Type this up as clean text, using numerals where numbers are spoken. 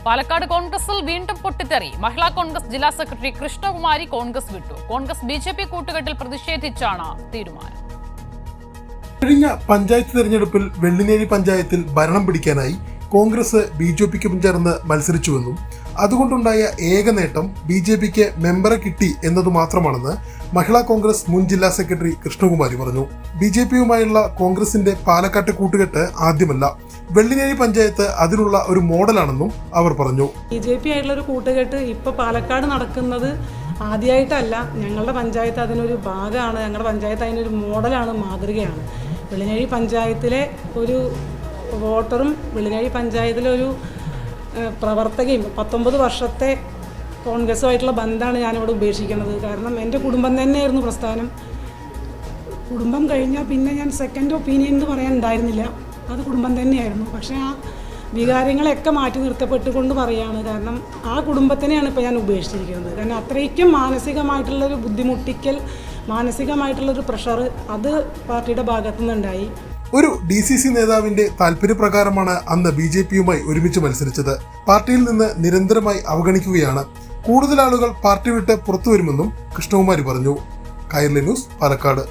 പാലക്കാട് കോൺഗ്രസിൽ വീണ്ടും പൊട്ടിത്തെറി. മഹിളാ കോൺഗ്രസ് ജില്ലാ സെക്രട്ടറി കൃഷ്ണകുമാരി കോൺഗ്രസ് വിട്ടു. കോൺഗ്രസ് ബിജെപി കൂട്ടുകെട്ടിൽ പ്രതിഷേധിച്ചാണ് തീരുമാനം. കഴിഞ്ഞ പഞ്ചായത്ത് തെരഞ്ഞെടുപ്പിൽ വെള്ളിനേഴി പഞ്ചായത്തിൽ ഭരണം പിടിക്കാനായി കോൺഗ്രസ് ബിജെപിക്കൊപ്പം ചേർന്ന് മത്സരിച്ചുവെന്നും അതുകൊണ്ടുണ്ടായ ഏക നേട്ടം ബിജെപിക്ക് മെമ്പറെ കിട്ടി എന്നതു മാത്രമാണെന്ന് മഹിളാ കോൺഗ്രസ് മുൻ ജില്ലാ സെക്രട്ടറി കൃഷ്ണകുമാരി പറഞ്ഞു. ബിജെപിയുമായുള്ള കോൺഗ്രസിന്റെ പാലക്കാട്ടെ കൂട്ടുകെട്ട് ആദ്യമല്ല, വെള്ളിനേഴി പഞ്ചായത്ത് അതിനുള്ള ഒരു മോഡലാണെന്നും അവർ പറഞ്ഞു. ബിജെപി ആയിട്ടുള്ള ഒരു കൂട്ടുകെട്ട് ഇപ്പൊ പാലക്കാട് നടക്കുന്നത് ആദ്യമായിട്ടല്ല. ഞങ്ങളുടെ പഞ്ചായത്ത് അതിനൊരു ഭാഗമാണ്, ഞങ്ങളുടെ പഞ്ചായത്ത് അതിനൊരു മോഡലാണ്, മാതൃകയാണ്. വെള്ളിനേഴി പഞ്ചായത്തിലെ ഒരു വോട്ടറും വെള്ളിനേഴി പഞ്ചായത്തിലെ ഒരു പ്രവർത്തകയും 19 വർഷത്തെ കോൺഗ്രസുമായിട്ടുള്ള ബന്ധമാണ് ഞാനിവിടെ ഉപേക്ഷിക്കുന്നത്. കാരണം എൻ്റെ കുടുംബം തന്നെയായിരുന്നു പ്രസ്ഥാനം. കുടുംബം കഴിഞ്ഞാൽ പിന്നെ ഞാൻ സെക്കൻഡ് ഒപ്പീനിയൻ എന്ന് പറയാൻ ഉണ്ടായിരുന്നില്ല, അത് കുടുംബം തന്നെയായിരുന്നു. പക്ഷേ ആ വികാരങ്ങളെയൊക്കെ മാറ്റി നിർത്തപ്പെട്ടുകൊണ്ട് പറയുകയാണ്. കാരണം ആ കുടുംബത്തിനെയാണ് ഇപ്പോൾ ഞാൻ ഉപേക്ഷിച്ചിരിക്കുന്നത്. കാരണം അത്രയ്ക്കും മാനസികമായിട്ടുള്ളൊരു ബുദ്ധിമുട്ടിക്കൽ, മാനസികമായിട്ടുള്ളൊരു പ്രഷർ അത് പാർട്ടിയുടെ ഭാഗത്തുനിന്നുണ്ടായി. ഒരു DCC നേതാവിന്റെ താല്പര്യപ്രകാരമാണ് അന്ന് ബിജെപിയുമായി ഒരുമിച്ച് മത്സരിച്ചത്. പാർട്ടിയിൽ നിന്ന് നിരന്തരമായി അവഗണിക്കുകയാണ്. കൂടുതൽ ആളുകൾ പാർട്ടി വിട്ട് പുറത്തുവരുമെന്നും കൃഷ്ണകുമാരി പറഞ്ഞു. കൈരളി ന്യൂസ്, പാലക്കാട്.